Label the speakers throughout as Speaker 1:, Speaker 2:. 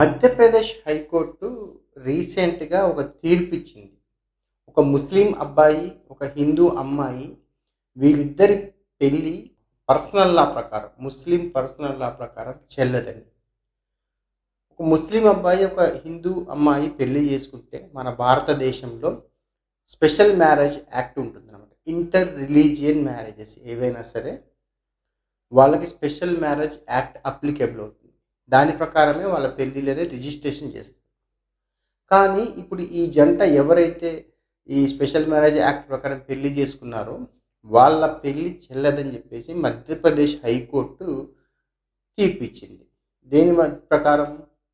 Speaker 1: Madhya Pradesh high court రీసెంట్‌గా ఒక తీర్పిచ్చింది. ఒక ముస్లిం అబ్బాయి, ఒక హిందూ అమ్మాయి వీళ్ళిద్దరి పెళ్లి పర్సనల్ లా ప్రకారం, ముస్లిం పర్సనల్ లా ప్రకారం చెల్లదని. ఒక ముస్లిం అబ్బాయి, ఒక హిందూ అమ్మాయి పెళ్లి చేసుకుంటే మన భారతదేశంలో స్పెషల్ మ్యారేజ్ యాక్ట్ ఉంటుందన్నమాట. ఇంటర్ రిలీజియన్ మ్యారేజెస్ ఏవైనా సరే వాళ్ళకి స్పెషల్ మ్యారేజ్ యాక్ట్ అప్లికేబుల్ అవుతుంది. దాని ప్రకారమే వాళ్ళ పెళ్ళిళ్ళని రిజిస్ట్రేషన్ చేస్తారు. కానీ ఇప్పుడు ఈ జంట ఎవరైతే ఈ స్పెషల్ మ్యారేజ్ యాక్ట్ ప్రకారం పెళ్లి చేసుకున్నారో వాళ్ళ పెళ్లి చెల్లదని చెప్పేసి మధ్యప్రదేశ్ హైకోర్టు తీర్పు ఇచ్చింది. దేని ప్రకారం?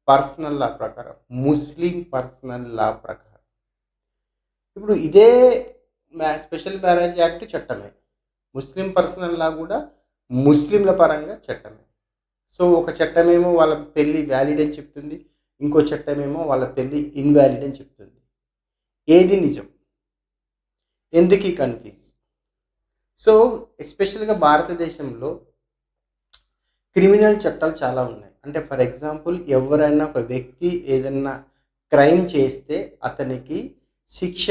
Speaker 1: పర్సనల్ లా ప్రకారం, ముస్లిం పర్సనల్ లా ప్రకారం. ఇప్పుడు ఇదే స్పెషల్ మ్యారేజ్ యాక్ట్ చట్టమే, ముస్లిం పర్సనల్ లా కూడా ముస్లింల పరంగా చట్టమే. సో ఒక చట్టమేమో వాళ్ళ పెళ్ళి వ్యాలిడ్ అని చెప్తుంది, ఇంకో చట్టమేమో వాళ్ళ పెళ్ళి ఇన్వాలిడ్ అని చెప్తుంది. ఏది నిజం? ఎందుకు ఈ కన్ఫ్యూజ్? సో ఎస్పెషల్గా భారతదేశంలో క్రిమినల్ చట్టాలు చాలా ఉన్నాయి. అంటే ఫర్ ఎగ్జాంపుల్, ఎవరైనా ఒక వ్యక్తి ఏదైనా క్రైమ్ చేస్తే అతనికి శిక్ష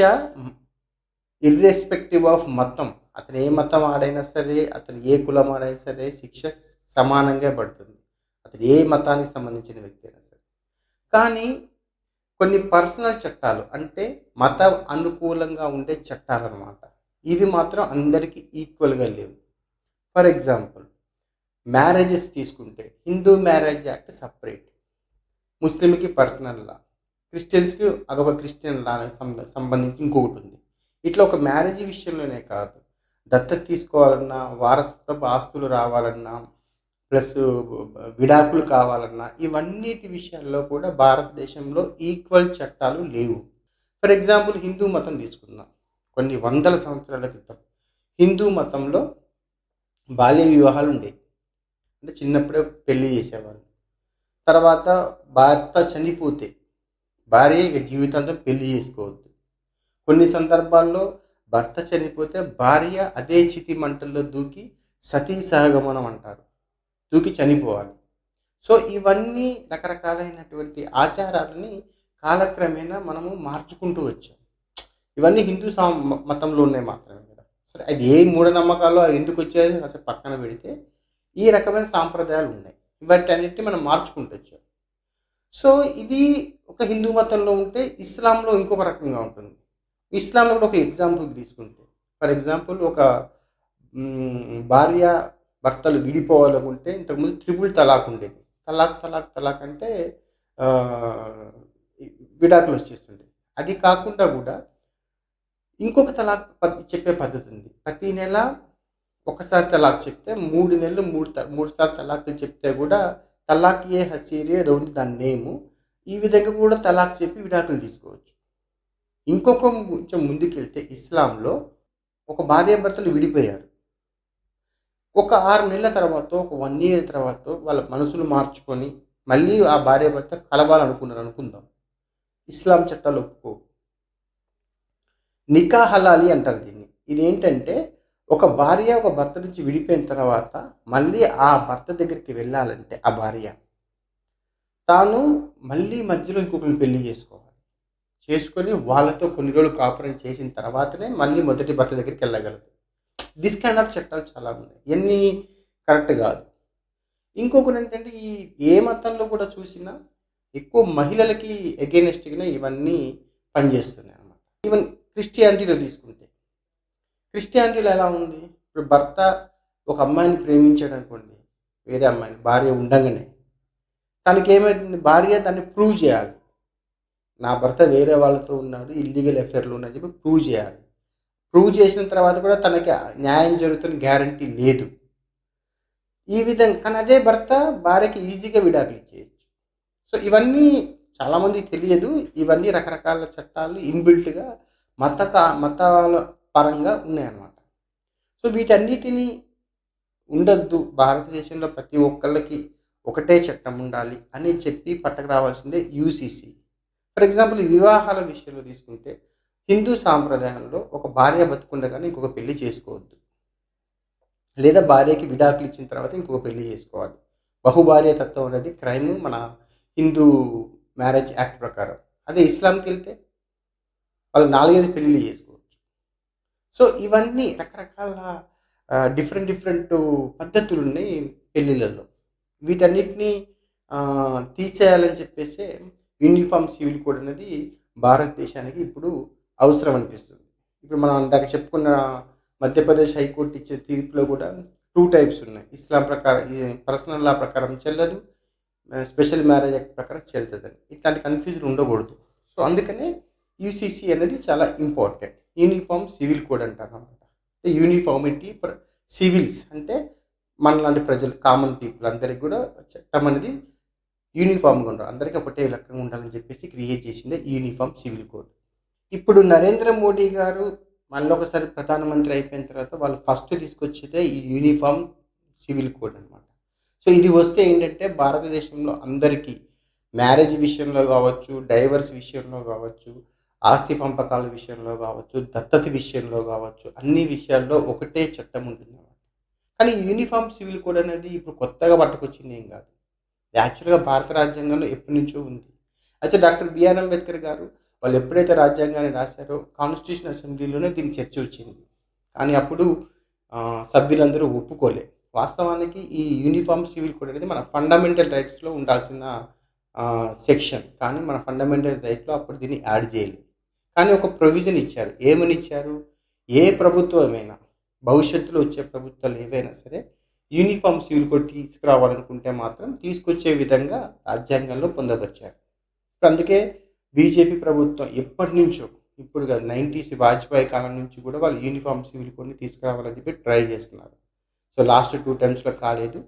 Speaker 1: ఇర్రెస్పెక్టివ్ ఆఫ్ మతం, అతను ఏ మతం ఆడైనా సరే, అతను ఏ కులం ఆడైనా సరే శిక్ష సమానంగా పడుతుంది, అతను ఏ మతానికి సంబంధించిన వ్యక్తి అయినా సరే. కానీ కొన్ని పర్సనల్ చట్టాలు, అంటే మత అనుకూలంగా ఉండే చట్టాలు అన్నమాట, ఇవి మాత్రం అందరికీ ఈక్వల్గా లేవు. ఫర్ ఎగ్జాంపుల్, మ్యారేజెస్ తీసుకుంటే హిందూ మ్యారేజ్ యాక్ట్ సపరేట్, ముస్లింకి పర్సనల్ లా, క్రిస్టియన్స్కి అదొక క్రిస్టియన్ లా సంబంధించి ఇంకొకటి ఉంది. ఇట్లా ఒక మ్యారేజ్ విషయంలోనే కాదు, దత్తత తీసుకోవాలన్నా, వారసత్వ ఆస్తులు రావాలన్నా, ప్లస్ విడాకులు కావాలన్నా, ఇవన్నిటి విషయాల్లో కూడా భారతదేశంలో ఈక్వల్ చట్టాలు లేవు. ఫర్ ఎగ్జాంపుల్, హిందూ మతం తీసుకుందాం. కొన్ని వందల సంవత్సరాల క్రితం హిందూ మతంలో బాల్య వివాహాలు ఉండేవి. అంటే చిన్నప్పుడే పెళ్లి చేసేవాళ్ళు. తర్వాత భర్త చనిపోతే భార్య ఇక జీవితాంతం పెళ్లి చేసుకోవద్దు. కొన్ని సందర్భాల్లో భర్త చనిపోతే భార్య అదే చితి మంటల్లో దూకి సతీ సహగమనం అంటారు, దూకి చనిపోవాలి. సో ఇవన్నీ రకరకాలైనటువంటి ఆచారాలని కాలక్రమేణా మనము మార్చుకుంటూ వచ్చాం. ఇవన్నీ హిందూ మతంలో ఉన్నాయి మాత్రమే కదా. సరే, అది ఏ మూఢనమ్మకాల్లో అది ఎందుకు వచ్చేది అసలు పక్కన పెడితే, ఈ రకమైన సాంప్రదాయాలు ఉన్నాయి. వాటన్నిటిని మనం మార్చుకుంటూ వచ్చాం. సో ఇది ఒక హిందూ మతంలో ఉంటే, ఇస్లాంలో ఇంకొక రకంగా ఉంటుంది. ఇస్లాంలో కూడా ఒక ఎగ్జాంపుల్ తీసుకుంటే, ఫర్ ఎగ్జాంపుల్, ఒక భార్య భర్తలు విడిపోవాలనుకుంటే ఇంతకుముందు త్రిపుల్ తలాక్ ఉండేది. తలాక్ అంటే విడాకులు వచ్చేస్తుండే. అది కాకుండా కూడా ఇంకొక తలాక్ చెప్పే పద్ధతి ఉంది. ప్రతి నెల ఒకసారి తలాక్ చెప్తే 3 నెలలు 3 సార్లు తలాక్లు చెప్తే కూడా తలాక్ ఏ హసీరి ఏదో ఉంది దాని నేము. ఈ విధంగా కూడా తలాక్ చెప్పి విడాకులు తీసుకోవచ్చు. ఇంకొక కొంచెం ముందుకెళ్తే, ఇస్లాంలో ఒక భార్యాభర్తలు విడిపోయారు. ఒక 6 నెలల తర్వాత, ఒక 1 ఇయర్ తర్వాత వాళ్ళ మనసులు మార్చుకొని మళ్ళీ ఆ భార్యాభర్త కలవాలనుకున్నారు అనుకుందాం. ఇస్లాం చట్టాలు ఒప్పుకో. నికా హలాలి అంటారు దీన్ని. ఇదేంటంటే, ఒక భార్య ఒక భర్త నుంచి విడిపోయిన తర్వాత మళ్ళీ ఆ భర్త దగ్గరికి వెళ్ళాలంటే ఆ భార్య తాను మళ్ళీ మధ్యలో ఇంకొకరిని పెళ్లి చేసుకొని వాళ్ళతో కొన్ని రోజులు కాపురం చేసిన తర్వాతనే మళ్ళీ మొదటి భర్త దగ్గరికి వెళ్ళగలదు. దిస్ కైండ్ ఆఫ్ చట్టాలు చాలా ఉన్నాయి. ఇవన్నీ కరెక్ట్ కాదు. ఇంకొకటి ఏంటంటే, ఈ ఏ మతంలో కూడా చూసినా ఎక్కువ మహిళలకి ఎగెయినెస్ట్గానే ఇవన్నీ పనిచేస్తున్నాయి అన్నమాట. ఈవెన్ క్రిస్టియానిటీలో తీసుకుంటే, క్రిస్టియానిటీలో ఎలా ఉంది? ఇప్పుడు భర్త ఒక అమ్మాయిని ప్రేమించాడు అనుకోండి, వేరే అమ్మాయిని, భార్య ఉండగానే తనకి ఏమవుతుంది? భార్య దాన్ని ప్రూవ్ చేయాలి. నా భర్త వేరే వాళ్ళతో ఉన్నాడు, ఇల్లీగల్ అఫేర్లు ఉన్నాయని చెప్పి ప్రూవ్ చేయాలి. ప్రూవ్ చేసిన తర్వాత కూడా తనకి న్యాయం జరుగుతున్న గ్యారంటీ లేదు. ఈ విధంగా కానీ అదే భర్త భార్యకి ఈజీగా విడాకులు ఇచ్చేయచ్చు. సో ఇవన్నీ చాలామందికి తెలియదు. ఇవన్నీ రకరకాల చట్టాలు ఇన్బిల్ట్గా మతాల పరంగా ఉన్నాయన్నమాట. సో వీటన్నిటినీ ఉండొద్దు, భారతదేశంలో ప్రతి ఒక్కళ్ళకి ఒకటే చట్టం ఉండాలి అని చెప్పి పట్టకు రావాల్సిందే యూసీసీ. ఫర్ ఎగ్జాంపుల్, వివాహాల విషయంలో తీసుకుంటే, హిందూ సాంప్రదాయంలో ఒక భార్య బతుకుండగానే ఇంకొక పెళ్లి చేసుకోవద్దు, లేదా భార్యకి విడాకులు ఇచ్చిన తర్వాత ఇంకొక పెళ్లి చేసుకోవాలి. బహుభార్య తత్వం అనేది క్రైమ్ మన హిందూ మ్యారేజ్ యాక్ట్ ప్రకారం. అదే ఇస్లాంకి వెళ్తే వాళ్ళు 4, 5 పెళ్ళిళ్ళు చేసుకోవచ్చు. సో ఇవన్నీ రకరకాల డిఫరెంట్ డిఫరెంట్ పద్ధతులున్నాయి పెళ్ళిళ్ళలో. వీటన్నిటిని తీసేయాలని చెప్పేసే యూనిఫార్మ్ సివిల్ కోడ్ అనేది భారతదేశానికి ఇప్పుడు అవసరం అనిపిస్తుంది. ఇప్పుడు మనం ఇందాక చెప్పుకున్న మధ్యప్రదేశ్ హైకోర్టు ఇచ్చే తీర్పులో కూడా 2 టైప్స్ ఉన్నాయి. ఇస్లాం ప్రకారం ఈ పర్సనల్ లా ప్రకారం చెల్లదు. స్పెషల్ మ్యారేజ్ యాక్ట్ ప్రకారం చెల్లుతదని. ఇట్లాంటి కన్‌ఫ్యూజన్ ఉండకూడదు. సో అందుకనే యూసీసీ అనేది చాలా ఇంపార్టెంట్. యూనిఫార్మ్ సివిల్ కోడ్ అంటారనమాట. యూనిఫార్మిటీ ఫర్ సివిల్స్ అంటే మనలాంటి ప్రజలు కామన్ పీపుల్ అందరికి కూడా చట్టం అనేది యూనిఫామ్‌గా ఉండాలి. అందరికీ ఒకటే రకంగా ఉండాలని చెప్పేసి క్రియేట్ చేసిందే యూనిఫార్మ్ సివిల్ కోడ్. ఇప్పుడు నరేంద్ర మోడీ గారు మళ్ళొకసారి ప్రధానమంత్రి అయిపోయిన తర్వాత వాళ్ళు ఫస్ట్ తీసుకొచ్చేదే ఈ యూనిఫార్మ్ సివిల్ కోడ్ అనమాట. సో ఇది వస్తే ఏంటంటే భారతదేశంలో అందరికీ మ్యారేజ్ విషయంలో కావచ్చు, డైవర్స్ విషయంలో కావచ్చు, ఆస్తి పంపకాల విషయంలో కావచ్చు, దత్తత విషయంలో కావచ్చు, అన్ని విషయాల్లో ఒకటే చట్టం ఉంటుందన్నమాట. కానీ యూనిఫార్మ్ సివిల్ కోడ్ అనేది ఇప్పుడు కొత్తగా పట్టుకొచ్చింది ఏం కాదు. యాక్చువల్‌గా భారత రాజ్యాంగంలో ఎప్పటినుంచో ఉంది. అయితే డాక్టర్ బిఆర్ అంబేద్కర్ గారు వాళ్ళు ఎప్పుడైతే రాజ్యాంగాన్ని రాశారో కాన్స్టిట్యూషన్ అసెంబ్లీలోనే దీనికి చర్చ వచ్చింది. కానీ అప్పుడు సభ్యులందరూ ఒప్పుకోలే. వాస్తవానికి ఈ యూనిఫార్మ్ సివిల్ కోడ్ అనేది మన ఫండమెంటల్ రైట్స్‌లో ఉండాల్సిన సెక్షన్. కానీ మన ఫండమెంటల్ రైట్‌లో అప్పుడు దీన్ని యాడ్ చేయలేదు. కానీ ఒక ప్రొవిజన్ ఇచ్చారు. ఏమని ఇచ్చారు? ఏ ప్రభుత్వమైనా భవిష్యత్తులో వచ్చే ప్రభుత్వాలు ఏవైనా సరే యూనిఫార్మ్ సివిల్ కోడ్ తీసుకురావాలనుకుంటే మాత్రం తీసుకొచ్చే విధంగా రాజ్యాంగంలో పొందుపరిచారు. ఇప్పుడు అందుకే బీజేపీ ప్రభుత్వం ఎప్పటినుంచో ఇప్పుడు కాదు 90s వాజ్పేయి కాలం నుంచి కూడా వాళ్ళు యూనిఫార్మ్ సివిల్ కోడ్‌ని తీసుకురావాలని చెప్పి ట్రై చేస్తున్నారు. సో లాస్ట్ 2 టైమ్స్‌లో కాలేదు.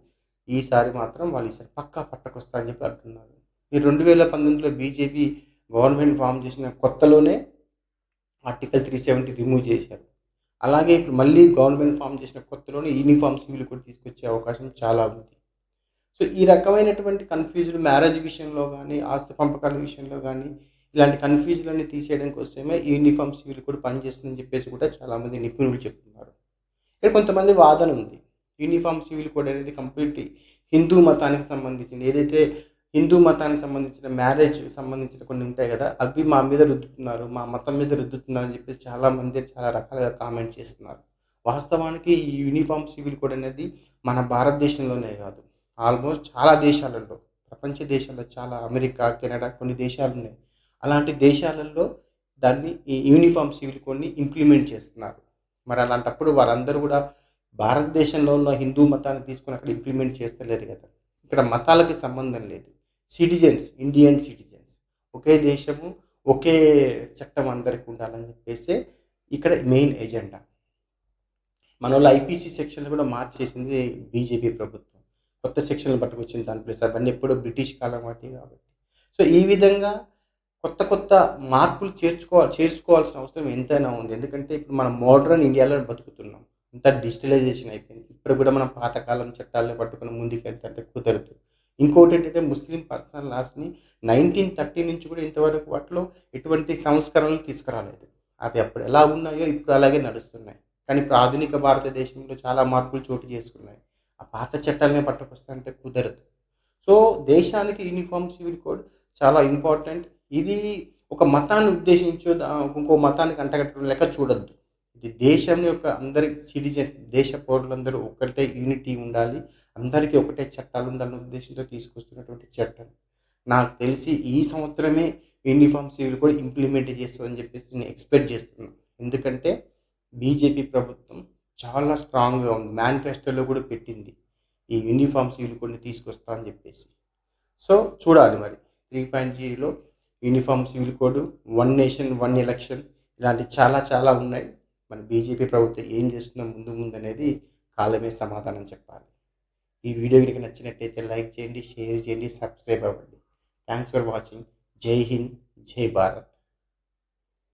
Speaker 1: ఈసారి మాత్రం వాళ్ళు ఈసారి పక్కా పట్టకొస్తా అని చెప్పి అంటున్నారు. ఈ 2019లో బీజేపీ గవర్నమెంట్ ఫార్మ్ చేసిన కొత్తలోనే ఆర్టికల్ 370 రిమూవ్ చేశారు. అలాగే ఇప్పుడు మళ్ళీ గవర్నమెంట్ ఫార్మ్ చేసిన కొత్తలోనే యూనిఫార్మ్ సివిల్ కోడ్ తీసుకొచ్చే అవకాశం చాలా ఉంది. సో ఈ రకమైనటువంటి కన్‌ఫ్యూజ్డ్ మ్యారేజ్ విషయంలో గానీ, ఆస్తి పంపకాల విషయంలో గానీ, ఇలాంటి కన్‌ఫ్యూజ్‌లన్నీ తీసేయడం కోసమే యూనిఫార్మ్ సివిల్ కోడ్ పనిచేస్తుందని చెప్పేసి కూడా చాలామంది నిపుణులు చెప్తున్నారు. ఇక్కడ కొంతమంది వాదన ఉంది. యూనిఫార్మ్ సివిల్ కోడ్ అనేది కంప్లీట్‌లీ హిందూ మతానికి సంబంధించింది. ఏదైతే హిందూ మతానికి సంబంధించిన మ్యారేజ్‌కి సంబంధించిన కొన్ని ఉంటాయి గదా! అవి మా మీద రుద్దుతున్నారు, మా మతం మీద రుద్దుతున్నారు అని చెప్పేసి చాలామంది చాలా రకాలుగా కామెంట్ చేస్తున్నారు. వాస్తవానికి ఈ యూనిఫార్మ్ సివిల్ కోడ్ అనేది మన భారతదేశంలోనే గాదు, ఆల్మోస్ట్ చాలా దేశాలలో, ప్రపంచ దేశాల్లో చాలా అమెరికా, కెనడా కొన్ని దేశాలున్నాయి. అలాంటి దేశాలలో దాన్ని ఈ యూనిఫార్మ్ సివిల్ కోడ్‌ని ఇంప్లిమెంట్ చేస్తున్నారు. మరి అలాంటప్పుడు వాళ్ళందరూ గూడా భారతదేశంలో ఉన్న హిందూ మతాన్ని తీసుకొని అక్కడ ఇంప్లిమెంట్ చేస్తలేరు గదా! ఇక్కడ మతాలకి సంబంధం లేదు. Citizens, Indian citizens. ఒకే దేశము, ఒకే చట్టం అందరికి ఉండాలని చెప్పేసే ఇక్కడ మెయిన్ ఎజెండా. మనోళ్ళు ఐపీసీ సెక్షన్‌లు కూడా మార్చేసింది బీజేపీ ప్రభుత్వం. కొత్త సెక్షన్‌లు పట్టుకొచ్చింది దాని ప్లేస్ అవన్నీ ఎప్పుడో బ్రిటిష్ కాలం వాటివి కాబట్టి. సో ఈ విధంగా కొత్త కొత్త మార్పులు చేసుకోవాల్సిన అవసరం ఎంతైనా ఉంది. ఎందుకంటే ఇప్పుడు మనం మోడ్రన్ ఇండియాలో బతుకుతున్నాం. అంతా డిజిటలైజేషన్ అయిపోయింది. ఇప్పుడు కూడా మనం పాతకాలం చట్టాలను పట్టుకొని ముందుకెళ్తుంటే కుదరదు. ఇంకోటేంటంటే ముస్లిం పర్సనల్ లాస్‌ని 1930 నుంచి కూడా ఇంతవరకు వాటిలో ఎటువంటి సంస్కరణలు తీసుకురాలేదు. అవి అప్పుడు ఎలా ఉన్నాయో ఇప్పుడు అలాగే నడుస్తున్నాయి. కానీ ఇప్పుడు ఆధునిక భారతదేశంలో చాలా మార్పులు చోటు చేసుకున్నాయి. ఆ పాత చట్టాలనే పట్టుకొస్తంటే కుదరదు. సో దేశానికి యూనిఫార్మ్ సివిల్ కోడ్ చాలా ఇంపార్టెంట్. ఇది ఒక మతాన్ని ఉద్దేశించో ఇంకో మతానికి అంటగట్టడం లెక్క చూడొద్దు. ఇది దేశం యొక్క అందరి సిటిజన్స్, దేశ పౌరులందరూ ఒకటే యూనిటీ ఉండాలి. అందరికీ ఒకటే చట్టాలు ఉండాలనే ఉద్దేశంతో తీసుకొస్తున్నటువంటి చట్టం. నాకు తెలిసి ఈ సంవత్సరమే యూనిఫార్మ్ సివిల్ కోడ్ ఇంప్లిమెంట్ చేస్తదని చెప్పేసి నేను ఎక్స్‌పెక్ట్ చేస్తున్నాను. ఎందుకంటే బీజేపీ ప్రభుత్వం చాలా స్ట్రాంగ్‌గా ఉంది. మేనిఫెస్టోలో కూడా పెట్టింది. ఈ యూనిఫార్మ్ సివిల్ కోడ్‌ని తీసుకొస్తా అని చెప్పేసి. సో చూడాలి మరి 3.0లో uniform civil code, one nation one election ఇలాంటివి చాలా చాలా ఉన్నాయి. మన బీజేపీ ప్రభుత్వం ఏం చేస్తుందో ముందు ముందనేది కాలమే సమాధానం చెప్పాలి. ఈ వీడియో గనుక నచ్చినట్టయితే లైక్ చేయండి, షేర్ చేయండి, సబ్స్క్రైబ్ అవ్వండి. Thanks for watching. జై హింద్, జై భారత్.